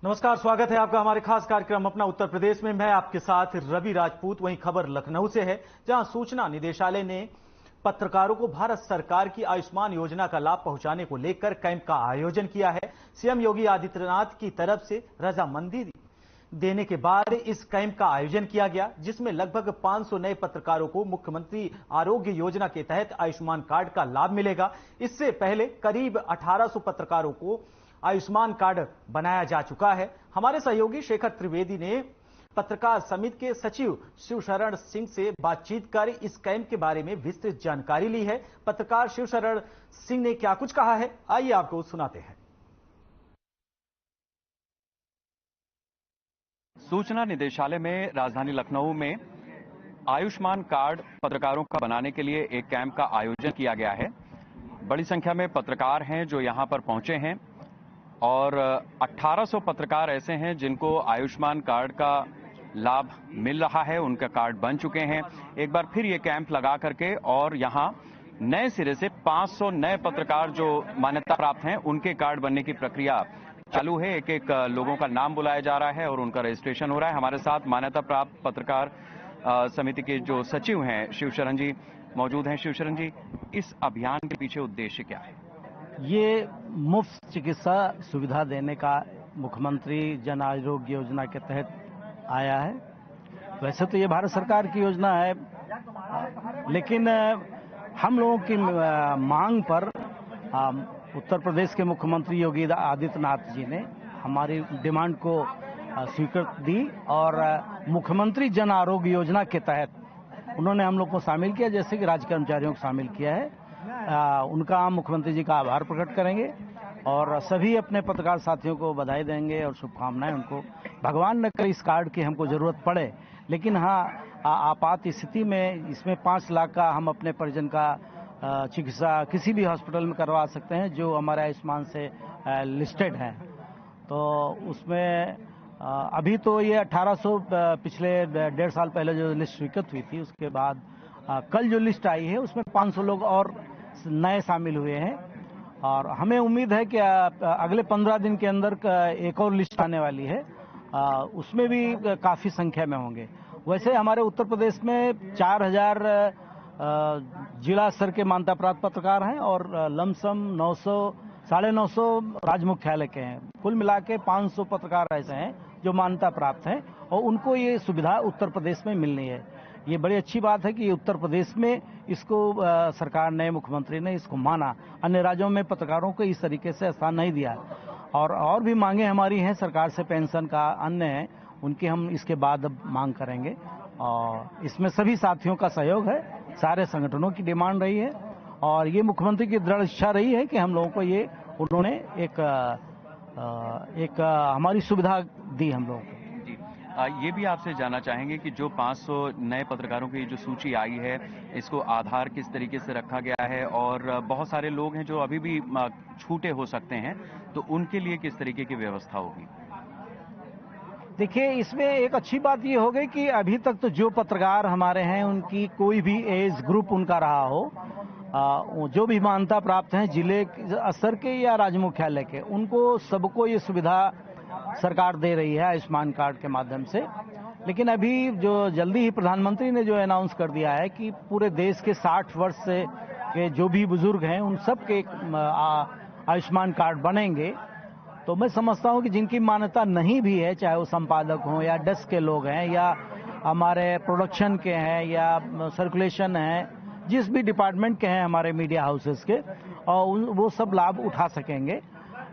नमस्कार, स्वागत है आपका हमारे खास कार्यक्रम अपना उत्तर प्रदेश में। मैं आपके साथ रवि राजपूत। वहीं खबर लखनऊ से है, जहां सूचना निदेशालय ने पत्रकारों को भारत सरकार की आयुष्मान योजना का लाभ पहुंचाने को लेकर कैंप का आयोजन किया है। सीएम योगी आदित्यनाथ की तरफ से रजामंदी देने के बाद इस कैंप का आयोजन किया गया, जिसमें लगभग 500 नए पत्रकारों को मुख्यमंत्री आरोग्य योजना के तहत आयुष्मान कार्ड का लाभ मिलेगा। इससे पहले करीब 1800 पत्रकारों को आयुष्मान कार्ड बनाया जा चुका है। हमारे सहयोगी शेखर त्रिवेदी ने पत्रकार समिति के सचिव शिवशरण सिंह से बातचीत कर इस कैंप के बारे में विस्तृत जानकारी ली है। पत्रकार शिवशरण सिंह ने क्या कुछ कहा है, आइए आपको सुनाते हैं। सूचना निदेशालय में राजधानी लखनऊ में आयुष्मान कार्ड पत्रकारों का बनाने के लिए एक कैंप का आयोजन किया गया है। बड़ी संख्या में पत्रकार हैं जो यहां पर पहुंचे हैं और 1800 पत्रकार ऐसे हैं जिनको आयुष्मान कार्ड का लाभ मिल रहा है, उनका कार्ड बन चुके हैं। एक बार फिर ये कैंप लगा करके और यहां नए सिरे से 500 नए पत्रकार जो मान्यता प्राप्त हैं उनके कार्ड बनने की प्रक्रिया चालू है। एक एक लोगों का नाम बुलाया जा रहा है और उनका रजिस्ट्रेशन हो रहा है। हमारे साथ मान्यता प्राप्त पत्रकार समिति के जो सचिव हैं शिवशरण जी मौजूद हैं। शिवशरण जी, इस अभियान के पीछे उद्देश्य क्या है? ये मुफ्त चिकित्सा सुविधा देने का मुख्यमंत्री जन आरोग्य योजना के तहत आया है। वैसे तो ये भारत सरकार की योजना है, लेकिन हम लोगों की मांग पर उत्तर प्रदेश के मुख्यमंत्री योगी आदित्यनाथ जी ने हमारी डिमांड को स्वीकृति दी और मुख्यमंत्री जन आरोग्य योजना के तहत उन्होंने हम लोग को शामिल किया, जैसे कि राज्य कर्मचारियों को शामिल किया है। उनका हम मुख्यमंत्री जी का आभार प्रकट करेंगे और सभी अपने पत्रकार साथियों को बधाई देंगे और शुभकामनाएं। उनको भगवान न करे इस कार्ड की हमको जरूरत पड़े, लेकिन हाँ, आपात स्थिति में इसमें 5 लाख का हम अपने परिजन का चिकित्सा किसी भी हॉस्पिटल में करवा सकते हैं जो हमारे आयुष्मान से लिस्टेड है। तो उसमें अभी तो ये 1800 पिछले 1.5 साल पहले जो लिस्ट स्वीकृत हुई थी, उसके बाद कल जो लिस्ट आई है उसमें 500 लोग और नए शामिल हुए हैं और हमें उम्मीद है कि अगले 15 दिन के अंदर एक और लिस्ट आने वाली है, उसमें भी काफी संख्या में होंगे। वैसे हमारे उत्तर प्रदेश में 4000 जिला स्तर के मान्यता प्राप्त पत्रकार हैं और लमसम 900-950 राज्य मुख्यालय के हैं। कुल मिला के 500 पत्रकार ऐसे हैं जो मान्यता प्राप्त हैं और उनको ये सुविधा उत्तर प्रदेश में मिलनी है। ये बड़ी अच्छी बात है कि ये उत्तर प्रदेश में इसको सरकार ने, मुख्यमंत्री ने इसको माना। अन्य राज्यों में पत्रकारों को इस तरीके से स्थान नहीं दिया और भी मांगे हमारी हैं सरकार से, पेंशन का, अन्य हैं, उनकी हम इसके बाद अब मांग करेंगे और इसमें सभी साथियों का सहयोग है। सारे संगठनों की डिमांड रही है और ये मुख्यमंत्री की दृढ़ इच्छा रही है कि हम लोगों को ये उन्होंने एक हमारी सुविधा दी हम लोगों को। ये भी आपसे जानना चाहेंगे कि जो 500 नए पत्रकारों की जो सूची आई है, इसको आधार किस तरीके से रखा गया है और बहुत सारे लोग हैं जो अभी भी छूटे हो सकते हैं, तो उनके लिए किस तरीके की व्यवस्था होगी? देखिए, इसमें एक अच्छी बात ये हो गई कि अभी तक तो जो पत्रकार हमारे हैं उनकी कोई भी एज ग्रुप उनका रहा हो, जो भी मान्यता प्राप्त हैं जिले स्तर के या राज्य मुख्यालय के, उनको सबको ये सुविधा सरकार दे रही है आयुष्मान कार्ड के माध्यम से। लेकिन अभी जो जल्दी ही प्रधानमंत्री ने जो अनाउंस कर दिया है कि पूरे देश के 60 वर्ष से के जो भी बुजुर्ग हैं उन सब के आयुष्मान कार्ड बनेंगे। तो मैं समझता हूं कि जिनकी मान्यता नहीं भी है, चाहे वो संपादक हों या डेस्क के लोग हैं या हमारे प्रोडक्शन के हैं या सर्कुलेशन हैं, जिस भी डिपार्टमेंट के हैं हमारे मीडिया हाउसेस के, और वो सब लाभ उठा सकेंगे।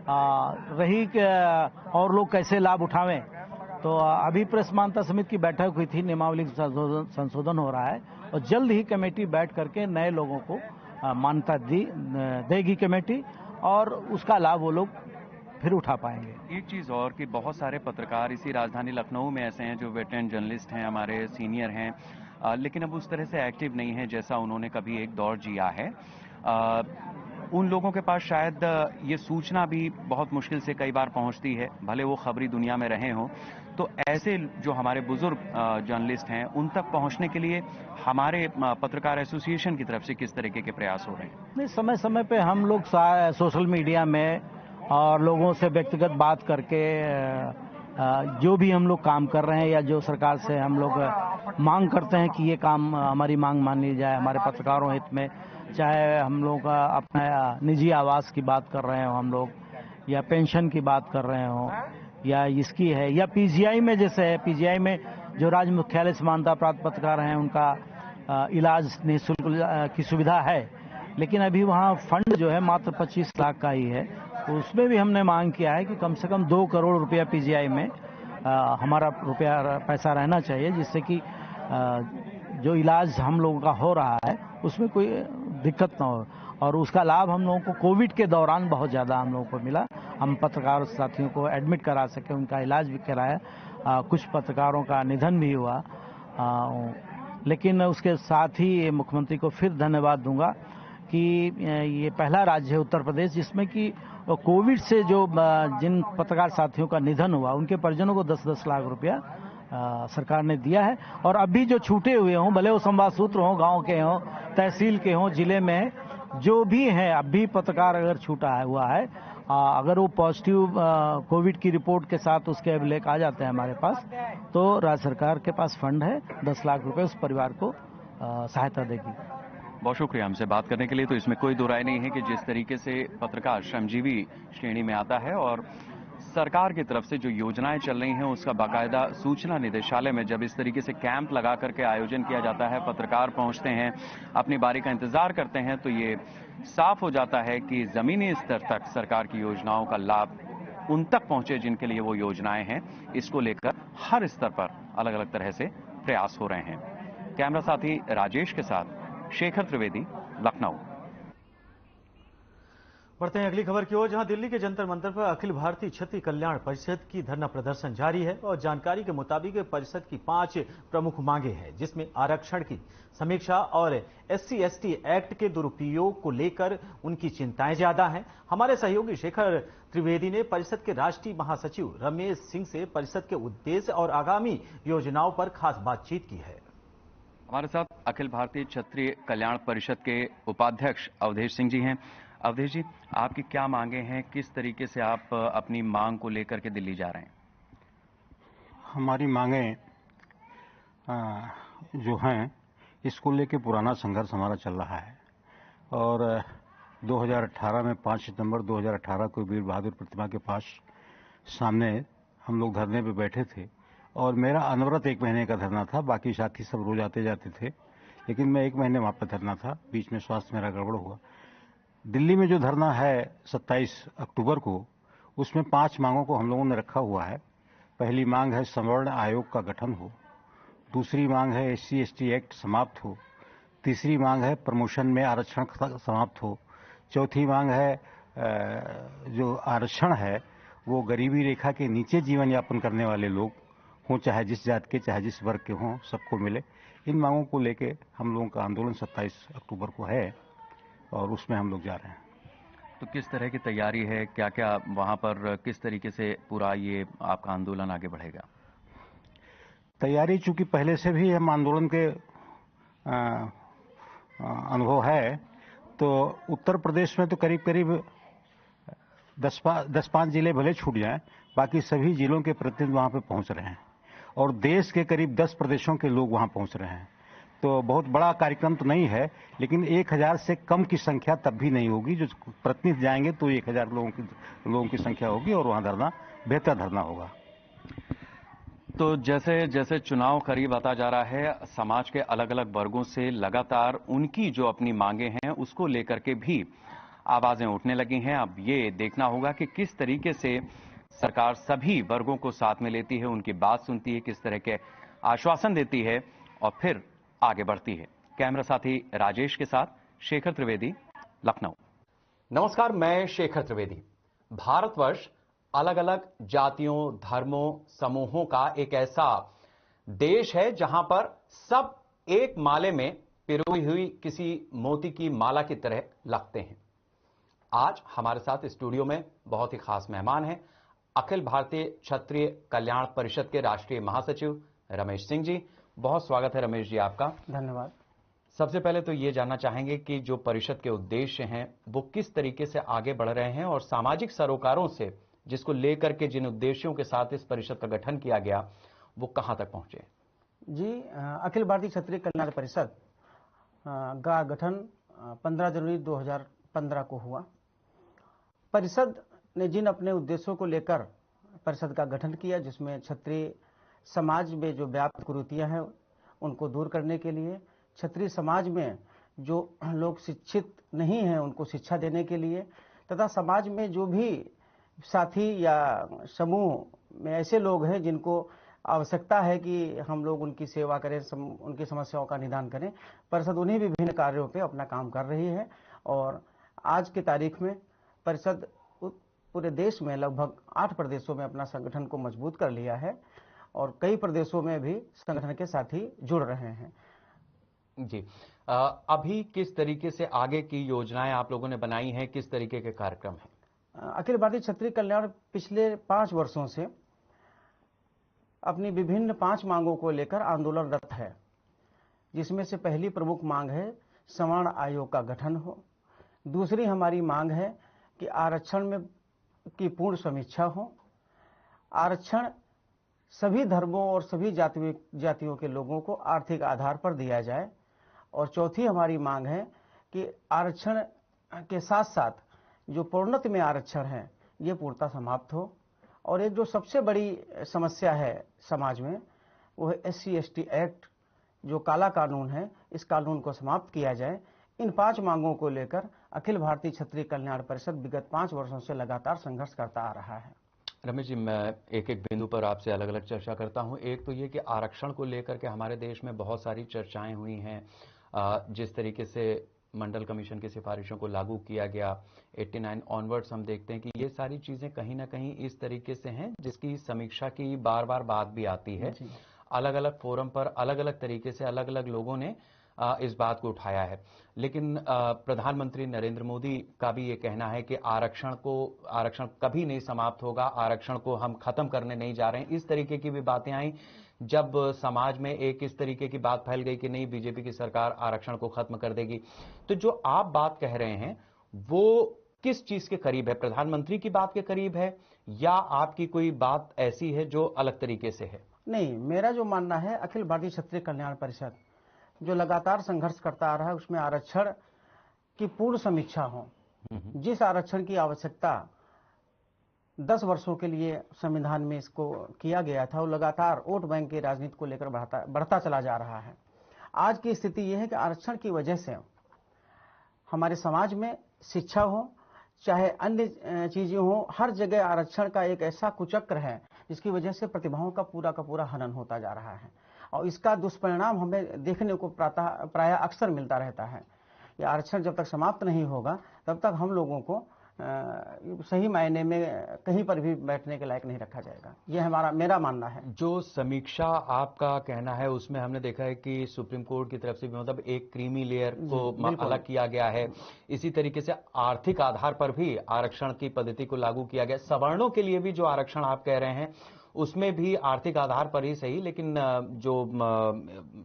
रही और लोग कैसे लाभ उठावें, तो अभी प्रेस मान्यता समिति की बैठक हुई थी, नियमावली संशोधन हो रहा है और जल्द ही कमेटी बैठ करके नए लोगों को मान्यता देगी कमेटी और उसका लाभ वो लोग फिर उठा पाएंगे। एक चीज और कि बहुत सारे पत्रकार इसी राजधानी लखनऊ में ऐसे हैं जो वेटरन जर्नलिस्ट हैं, हमारे सीनियर हैं, लेकिन अब उस तरह से एक्टिव नहीं है जैसा उन्होंने कभी एक दौर जिया है। उन लोगों के पास शायद ये सूचना भी बहुत मुश्किल से कई बार पहुंचती है, भले वो खबरी दुनिया में रहे हों। तो ऐसे जो हमारे बुजुर्ग जर्नलिस्ट हैं उन तक पहुंचने के लिए हमारे पत्रकार एसोसिएशन की तरफ से किस तरीके के प्रयास हो रहे हैं? नहीं, समय समय पे हम लोग सोशल मीडिया में और लोगों से व्यक्तिगत बात करके जो भी हम लोग काम कर रहे हैं या जो सरकार से हम लोग मांग करते हैं कि ये काम हमारी मांग मान ली जाए हमारे पत्रकारों हित में, चाहे हम लोग अपना निजी आवास की बात कर रहे हो हम लोग, या पेंशन की बात कर रहे हो, या इसकी है, या पीजीआई में जैसे है, पीजीआई में जो राज्य मुख्यालय से मान्यता प्राप्त पत्रकार हैं उनका इलाज निःशुल्क की सुविधा है, लेकिन अभी वहाँ फंड जो है मात्र 25 लाख का ही है। तो उसमें भी हमने मांग किया है कि कम से कम 2 करोड़ रुपया पीजीआई में हमारा पैसा रहना चाहिए, जिससे कि जो इलाज हम लोगों का हो रहा है उसमें कोई दिक्कत ना हो। और उसका लाभ हम लोगों को कोविड के दौरान बहुत ज़्यादा हम लोगों को मिला। हम पत्रकार साथियों को एडमिट करा सके, उनका इलाज भी कराया। कुछ पत्रकारों का निधन भी हुआ। लेकिन उसके साथ ही मुख्यमंत्री को फिर धन्यवाद दूंगा कि ये पहला राज्य है उत्तर प्रदेश जिसमें कि कोविड से जो जिन पत्रकार साथियों का निधन हुआ उनके परिजनों को 10-10 लाख रुपया सरकार ने दिया है। और अभी जो छूटे हुए हों, भले वो संवाद सूत्र हों, गांव के हों, तहसील के हों, जिले में जो भी हैं, अभी पत्रकार अगर छूटा हुआ है, अगर वो पॉजिटिव कोविड की रिपोर्ट के साथ उसके अभिलेख आ जाते हैं हमारे पास, तो राज्य सरकार के पास फंड है, 10 लाख रुपए उस परिवार को सहायता देगी। बहुत शुक्रिया हमसे बात करने के लिए। तो इसमें कोई दो राय नहीं है कि जिस तरीके से पत्रकार श्रमजीवी श्रेणी में आता है और सरकार की तरफ से जो योजनाएं चल रही हैं उसका बाकायदा सूचना निदेशालय में जब इस तरीके से कैंप लगा करके आयोजन किया जाता है, पत्रकार पहुंचते हैं, अपनी बारी का इंतजार करते हैं, तो ये साफ हो जाता है कि जमीनी स्तर तक सरकार की योजनाओं का लाभ उन तक पहुंचे जिनके लिए वो योजनाएं हैं। इसको लेकर हर स्तर पर अलग अलग तरह से प्रयास हो रहे हैं। कैमरा साथी राजेश के साथ शेखर त्रिवेदी, लखनऊ। बढ़ते हैं अगली खबर की ओर, जहां दिल्ली के जंतर मंतर पर अखिल भारतीय क्षत्रिय कल्याण परिषद की धरना प्रदर्शन जारी है। और जानकारी के मुताबिक परिषद की 5 प्रमुख मांगे हैं, जिसमें आरक्षण की समीक्षा और SC/ST एक्ट के दुरुपयोग को लेकर उनकी चिंताएं ज्यादा हैं। हमारे सहयोगी शेखर त्रिवेदी ने परिषद के राष्ट्रीय महासचिव रमेश सिंह से परिषद के उद्देश्य और आगामी योजनाओं पर खास बातचीत की है। हमारे साथ अखिल भारतीय क्षत्रिय कल्याण परिषद के उपाध्यक्ष अवधेश सिंह जी हैं। अवधेश जी, आपकी क्या मांगे हैं, किस तरीके से आप अपनी मांग को लेकर के दिल्ली जा रहे हैं? हमारी मांगे जो हैं, इसको लेके पुराना संघर्ष हमारा चल रहा है। और 2018 में 5 सितंबर 2018 को वीर बहादुर प्रतिमा के पास सामने हम लोग धरने पे बैठे थे और मेरा अनवरत 1 महीने का धरना था। बाकी साथी सब रोज आते जाते थे, लेकिन मैं 1 महीने वहां पर धरना था। बीच में स्वास्थ्य मेरा गड़बड़ हुआ। दिल्ली में जो धरना है 27 अक्टूबर को, उसमें 5 मांगों को हम लोगों ने रखा हुआ है। पहली मांग है संवर्ण आयोग का गठन हो। दूसरी मांग है SC/ST एक्ट समाप्त हो। तीसरी मांग है प्रमोशन में आरक्षण समाप्त हो। चौथी मांग है जो आरक्षण है वो गरीबी रेखा के नीचे जीवन यापन करने वाले लोग हों, चाहे जिस जात के, चाहे जिस वर्ग के हों, सबको मिले। इन मांगों को लेके हम लोगों का आंदोलन 27 अक्टूबर को है और उसमें हम लोग जा रहे हैं। तो किस तरह की तैयारी है, क्या क्या वहां पर किस तरीके से पूरा ये आपका आंदोलन आगे बढ़ेगा? तैयारी चूंकि पहले से भी हम आंदोलन के अनुभव है, तो उत्तर प्रदेश में तो करीब करीब 10-5 जिले भले छूट जाएं, बाकी सभी जिलों के प्रतिनिधि वहां पे पहुंच रहे हैं और देश के करीब 10 प्रदेशों के लोग वहां पहुंच रहे हैं। तो बहुत बड़ा कार्यक्रम तो नहीं है, लेकिन 1000 से कम की संख्या तब भी नहीं होगी। जो प्रतिनिधि जाएंगे तो 1000 लोगों की संख्या होगी और वहां धरना, बेहतर धरना होगा। तो जैसे जैसे चुनाव करीब आता जा रहा है, समाज के अलग अलग वर्गों से लगातार उनकी जो अपनी मांगे हैं उसको लेकर के भी आवाजें उठने लगी हैं। अब ये देखना होगा कि किस तरीके से सरकार सभी वर्गों को साथ में लेती है, उनकी बात सुनती है, किस तरह के आश्वासन देती है और फिर आगे बढ़ती है। कैमरा साथी राजेश के साथ शेखर त्रिवेदी, लखनऊ। नमस्कार, मैं शेखर त्रिवेदी। भारतवर्ष अलग अलग जातियों, धर्मों, समूहों का एक ऐसा देश है जहां पर सब एक माले में पिरोई हुई किसी मोती की माला की तरह लगते हैं। आज हमारे साथ स्टूडियो में बहुत ही खास मेहमान हैं, अखिल भारतीय क्षत्रिय कल्याण परिषद के राष्ट्रीय महासचिव रमेश सिंह जी। बहुत स्वागत है रमेश जी आपका। धन्यवाद। सबसे पहले तो ये जानना चाहेंगे कि जो परिषद के उद्देश्य हैं वो किस तरीके से आगे बढ़ रहे हैं और सामाजिक सरोकारों से जिसको लेकर के जिन उद्देश्यों के साथ इस परिषद का गठन किया गया वो कहां तक पहुंचे। जी, अखिल भारतीय क्षत्रिय कल्याण परिषद का गठन 15 जनवरी 2015 को हुआ। परिषद ने जिन अपने उद्देश्यों को लेकर परिषद का गठन किया, जिसमें क्षत्रिय समाज में जो व्याप्त कुरीतियां हैं उनको दूर करने के लिए, क्षत्रिय समाज में जो लोग शिक्षित नहीं हैं उनको शिक्षा देने के लिए, तथा समाज में जो भी साथी या समूह में ऐसे लोग हैं जिनको आवश्यकता है कि हम लोग उनकी सेवा करें, उनकी समस्याओं का निदान करें, परिषद उन्हीं विभिन्न कार्यों पे अपना काम कर रही है। और आज की तारीख में परिषद पूरे देश में लगभग 8 प्रदेशों में अपना संगठन को मजबूत कर लिया है और कई प्रदेशों में भी संगठन के साथी जुड़ रहे हैं। जी, अभी किस तरीके से आगे की योजनाएं आप लोगों ने बनाई हैं, किस तरीके के कार्यक्रम हैं? अखिल भारतीय क्षत्रिय कल्याण पिछले 5 वर्षों से अपनी विभिन्न 5 मांगों को लेकर आंदोलनरत है, जिसमें से पहली प्रमुख मांग है सवर्ण आयोग का गठन हो। दूसरी हमारी मांग है कि आरक्षण में की पूर्ण समीक्षा हो। आरक्षण सभी धर्मों और सभी जातियों के लोगों को आर्थिक आधार पर दिया जाए। और चौथी हमारी मांग है कि आरक्षण के साथ साथ जो प्रोन्नति में आरक्षण है ये पूर्णतः समाप्त हो। और एक जो सबसे बड़ी समस्या है समाज में वो है SC/ST एक्ट, जो काला कानून है, इस कानून को समाप्त किया जाए। इन 5 मांगों को लेकर अखिल भारतीय क्षत्रिय कल्याण परिषद विगत 5 वर्षों से लगातार संघर्ष करता आ रहा है। रमेश जी, मैं एक एक बिंदु पर आपसे अलग अलग चर्चा करता हूं। एक तो ये कि आरक्षण को लेकर के हमारे देश में बहुत सारी चर्चाएं हुई हैं। जिस तरीके से मंडल कमीशन की सिफारिशों को लागू किया गया 89 ऑनवर्ड्स, हम देखते हैं कि ये सारी चीजें कहीं ना कहीं इस तरीके से हैं जिसकी समीक्षा की बार बार बात भी आती है। अलग अलग फोरम पर अलग अलग तरीके से अलग अलग लोगों ने इस बात को उठाया है। लेकिन प्रधानमंत्री नरेंद्र मोदी का भी ये कहना है कि आरक्षण कभी नहीं समाप्त होगा, आरक्षण को हम खत्म करने नहीं जा रहे हैं। इस तरीके की भी बातें आई जब समाज में एक इस तरीके की बात फैल गई कि नहीं, बीजेपी की सरकार आरक्षण को खत्म कर देगी। तो जो आप बात कह रहे हैं वो किस चीज के करीब है? प्रधानमंत्री की बात के करीब है या आपकी कोई बात ऐसी है जो अलग तरीके से है? नहीं, मेरा जो मानना है, अखिल भारतीय क्षत्रिय कल्याण परिषद जो लगातार संघर्ष करता आ रहा है उसमें आरक्षण की पूर्ण समीक्षा हो। जिस आरक्षण की आवश्यकता 10 वर्षों के लिए संविधान में इसको किया गया था, वो लगातार वोट बैंक की राजनीति को लेकर बढ़ता चला जा रहा है। आज की स्थिति यह है कि आरक्षण की वजह से हमारे समाज में शिक्षा हो चाहे अन्य चीजें हो, हर जगह आरक्षण का एक ऐसा कुचक्र है जिसकी वजह से प्रतिभाओं का पूरा हनन होता जा रहा है। और इसका दुष्परिणाम हमें देखने को प्रायः अक्सर मिलता रहता है। ये आरक्षण जब तक समाप्त नहीं होगा तब तक हम लोगों को सही मायने में कहीं पर भी बैठने के लायक नहीं रखा जाएगा। ये मेरा मानना है। जो समीक्षा आपका कहना है उसमें हमने देखा है कि सुप्रीम कोर्ट की तरफ से भी मतलब एक क्रीमी लेयर को अलग किया गया है। इसी तरीके से आर्थिक आधार पर भी आरक्षण की पद्धति को लागू किया गया। सवर्णों के लिए भी जो आरक्षण आप कह रहे हैं उसमें भी आर्थिक आधार पर ही सही, लेकिन जो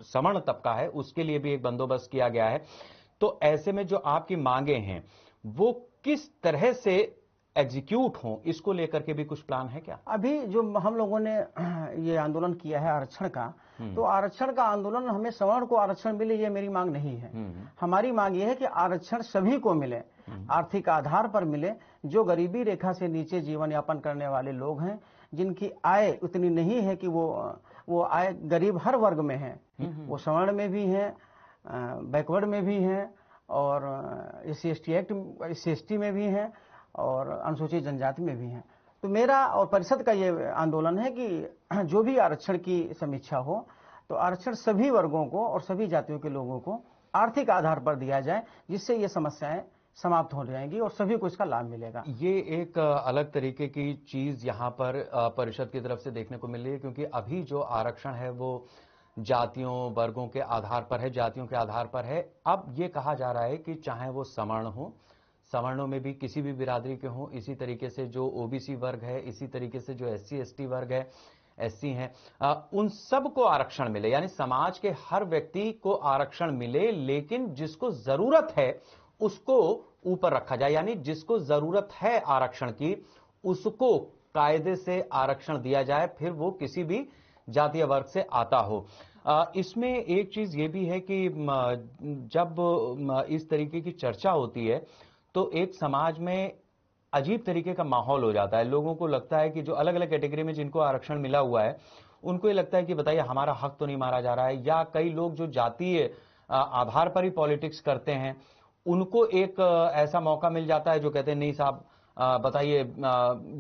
सवर्ण तबका है उसके लिए भी एक बंदोबस्त किया गया है। तो ऐसे में जो आपकी मांगे हैं वो किस तरह से एग्जीक्यूट हों, इसको लेकर के भी कुछ प्लान है क्या? अभी जो हम लोगों ने ये आंदोलन किया है आरक्षण का, तो आरक्षण का आंदोलन, हमें सवर्ण को आरक्षण मिले ये मेरी मांग नहीं है। हमारी मांग ये है कि आरक्षण सभी को मिले, आर्थिक आधार पर मिले। जो गरीबी रेखा से नीचे जीवन यापन करने वाले लोग हैं, जिनकी आय उतनी नहीं है कि वो आय, गरीब हर वर्ग में है, वो सवर्ण में भी है, बैकवर्ड में भी है और SC/ST में भी है और अनुसूचित जनजाति में भी है। तो मेरा और परिषद का ये आंदोलन है कि जो भी आरक्षण की समीक्षा हो तो आरक्षण सभी वर्गों को और सभी जातियों के लोगों को आर्थिक आधार पर दिया जाए, जिससे ये समस्याएं समाप्त हो जाएंगी और सभी को इसका लाभ मिलेगा। ये एक अलग तरीके की चीज यहाँ पर परिषद की तरफ से देखने को मिल रही है, क्योंकि अभी जो आरक्षण है वो जातियों वर्गों के आधार पर है, जातियों के आधार पर है। अब ये कहा जा रहा है कि चाहे वो सवर्ण हो, सवर्णों में भी किसी भी बिरादरी के हों, इसी तरीके से जो OBC वर्ग है, इसी तरीके से जो SC/ST वर्ग है, एससी हैं, उन सबको आरक्षण मिले, यानी समाज के हर व्यक्ति को आरक्षण मिले, लेकिन जिसको जरूरत है उसको ऊपर रखा जाए, यानी जिसको जरूरत है आरक्षण की उसको कायदे से आरक्षण दिया जाए, फिर वो किसी भी जातीय वर्ग से आता हो। इसमें एक चीज ये भी है कि जब इस तरीके की चर्चा होती है तो एक समाज में अजीब तरीके का माहौल हो जाता है। लोगों को लगता है कि जो अलग अलग कैटेगरी में जिनको आरक्षण मिला हुआ है उनको ये लगता है कि बताइए हमारा हक तो नहीं मारा जा रहा है, या कई लोग जो जातीय आधार पर ही पॉलिटिक्स करते हैं उनको एक ऐसा मौका मिल जाता है जो कहते हैं नहीं साहब बताइए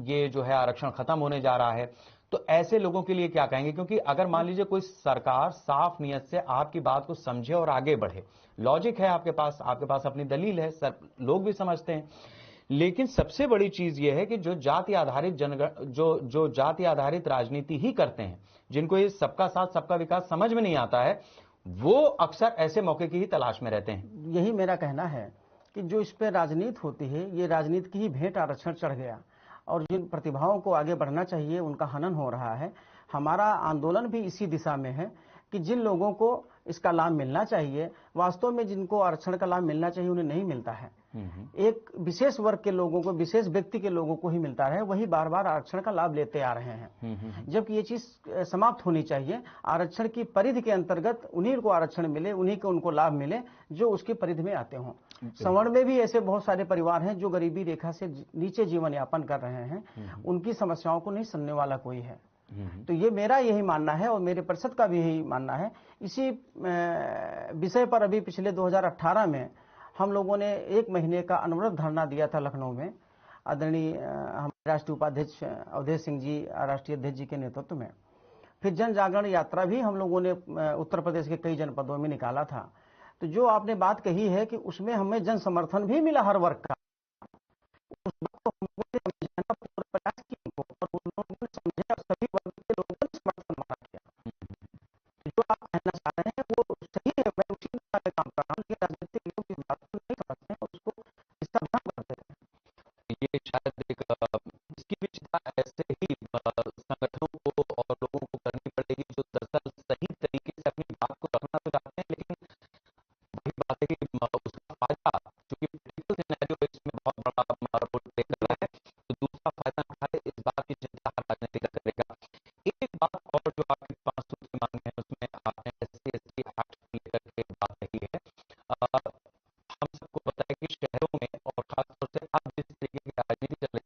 ये जो है आरक्षण खत्म होने जा रहा है। तो ऐसे लोगों के लिए क्या कहेंगे? क्योंकि अगर मान लीजिए कोई सरकार साफ नियत से आपकी बात को समझे और आगे बढ़े, लॉजिक है आपके पास अपनी दलील है, लोग भी समझते हैं, लेकिन सबसे बड़ी चीज यह है कि जो जाति आधारित जो जाति आधारित राजनीति ही करते हैं, जिनको ये सबका साथ सबका विकास समझ में नहीं आता है, वो अक्सर ऐसे मौके की ही तलाश में रहते हैं। यही मेरा कहना है कि जो इस पे राजनीति होती है, ये राजनीति की ही भेंट आरक्षण चढ़ गया और जिन प्रतिभाओं को आगे बढ़ना चाहिए उनका हनन हो रहा है। हमारा आंदोलन भी इसी दिशा में है कि जिन लोगों को इसका लाभ मिलना चाहिए, वास्तव में जिनको आरक्षण का लाभ मिलना चाहिए उन्हें नहीं मिलता है। एक विशेष वर्ग के लोगों को, विशेष व्यक्ति के लोगों को ही मिलता है, वही बार बार आरक्षण का लाभ लेते आ रहे हैं, जबकि ये चीज समाप्त होनी चाहिए। आरक्षण की परिधि के अंतर्गत उन्हीं को आरक्षण मिले, उन्हीं को उनको लाभ मिले जो उसकी परिधि में आते हों। सवर्ण में भी ऐसे बहुत सारे परिवार हैं जो गरीबी रेखा से नीचे जीवन यापन कर रहे हैं, उनकी समस्याओं को नहीं सुनने वाला कोई है। तो ये मेरा यही मानना है और मेरे परिषद का भी यही मानना है। इसी विषय पर अभी पिछले 2018 में हम लोगों ने 1 महीने का अनवरत धरना दिया था लखनऊ में, आदरणीय हमारे राष्ट्रीय उपाध्यक्ष अवधेश सिंह जी, राष्ट्रीय अध्यक्ष जी के नेतृत्व में। फिर जन जागरण यात्रा भी हम लोगों ने उत्तर प्रदेश के कई जनपदों में निकाला था। तो जो आपने बात कही है कि उसमें हमें जन समर्थन भी मिला हर वर्ग का, उस बात को हमको समझाने का पूरा प्रयास किया उनको, और उन लोगों ने समझा, सभी वर्ग के लोगों ने समर्थन माना किया। जो आप कहना चाह रहे हैं वो सही है, मैं उसी दिशा में काम कर रहा हूँ, लेकिन राजनीतिक लोग इस बात को नहीं समझते हैं, उसको इसका भ्रम करते हैं। ये शायद एक इसकी भी चिंता ऐसे ही संगठनों को और लोगों को करनी पड़ेगी जो दरअसल सही तरीके से अपनी बात को रखना तो चाहते हैं, लेकिन वही बात है कि उसका फायदा, चूंकि पॉलिटिकल सिनेरियो इसमें बहुत बड़ा रोल प्ले कर रहा है, तो दूसरा फायदा उठाए, इस बात की चिंता हर राजनीतिक करेगा। एक बात और जो आपकी 5 सूत्री मांग है उसमें आपने SC ST एक्ट को लेकर के बात कही है। हम सबको पता है कि शहरों में और खासतौर से अब जिस तरीके की राजनीति चल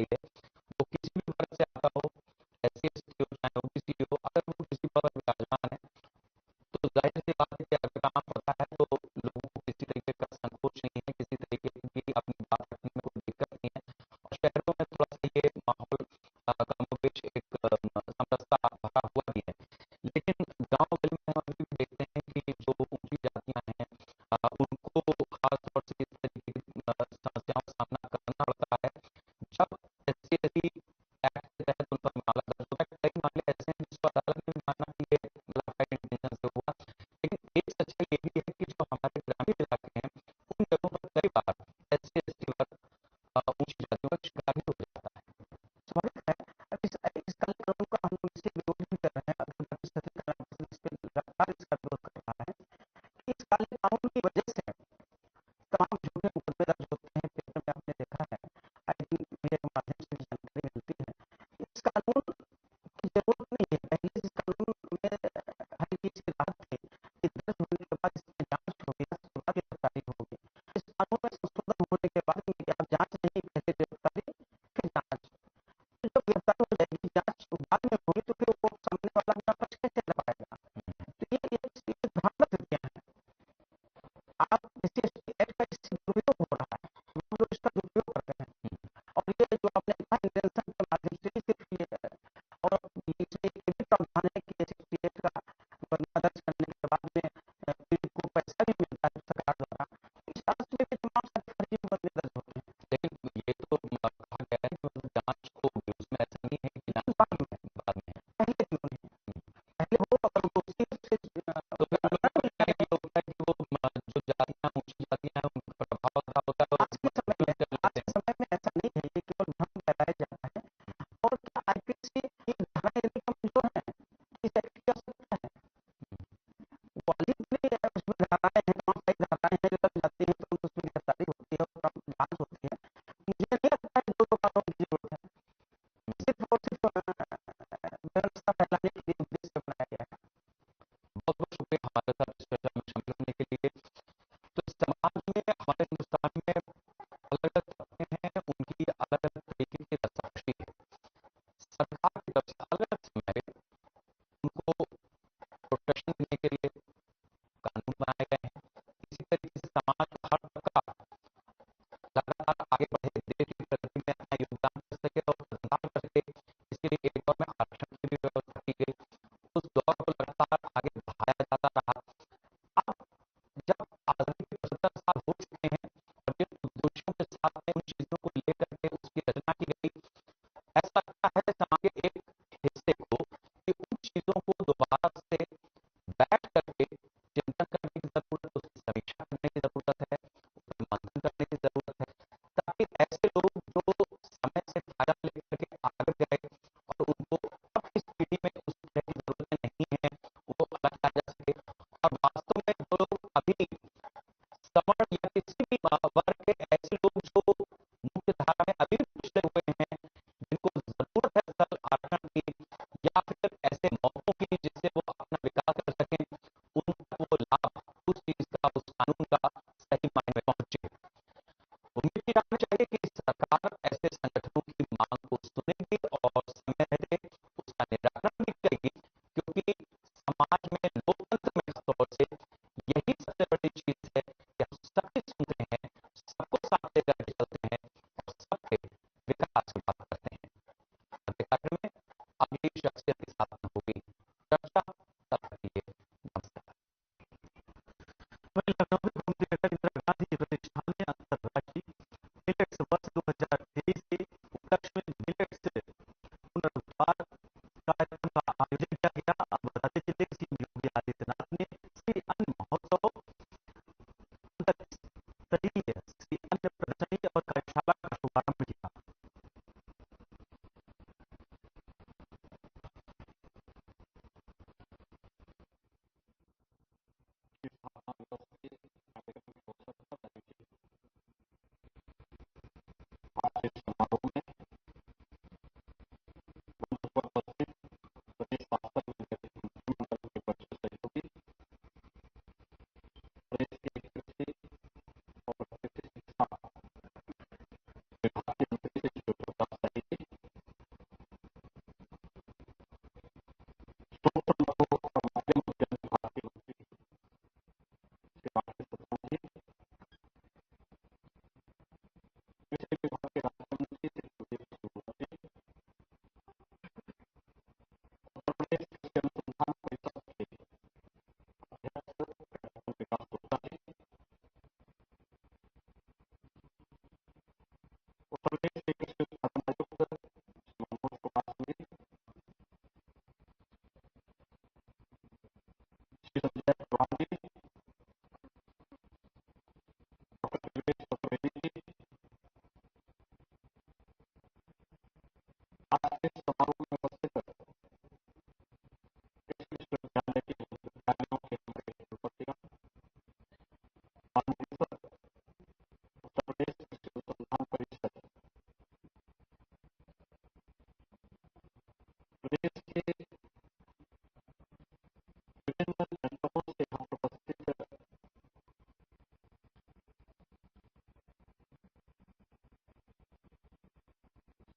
को लेकर के उसकी रचना की गई। ऐसा लगता है समाज के एक हिस्से को कि उन चीजों को दोबारा से बैठ करके चिंतन करने की जरूरत, उसकी समीक्षा करने की जरूरत है, उसमें मंथन करने की जरूरत है, ताकि ऐसे लोग जो समय से फायदा लेकर के आगे गए और उनको अब इस पीढ़ी में उस तरह की जरूरतें नहीं है, वो अलग किया जा सके। और वास्तव में जो लोग अभी सवर्ण या किसी भी वर्ग के ऐसे लोग जो मुख्य धारा में अभी भी पिछड़े हुए हैं, जिनको जरूरत है असल आरक्षण की या फिर ऐसे मौकों की जिससे वो अपना विकास कर सकें, उन तक वो लाभ उस चीज का, उस कानून का सही मायने में पहुंचे। उम्मीद की जानी चाहिए कि सरकार ऐसे संगठनों की मांग को सुनेगी और समय रहते उसका निराकरण भी करेगी, क्योंकि समाज में लोकतंत्र में खास तौर से यही सबसे बड़ी चीज है कि हम सबकी सुनते हैं, सबको साथ लेकर के चलते हैं और सबके विकास की बात करते हैं। अगले कार्यक्रम में अगली शख्सियत के साथ में होगी चर्चा। तब तक के लिए नमस्कार। वहीं लखनऊ में घूमते नगर इंदिरा गांधी प्रतिष्ठान ने अंतर्राष्ट्रीय मिलेट्स वर्ष 2023 के उपलक्ष्य में मिलेट्स पुनरुद्धार कार्यक्रम का आयोजन किया गया। अब बताते चले कि सीएम योगी आदित्यनाथ ने श्री अन्न महोत्सव, स्तरीय श्री अन्न प्रदर्शनी और कार्यशाला का शुभारंभ किया।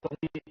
सभी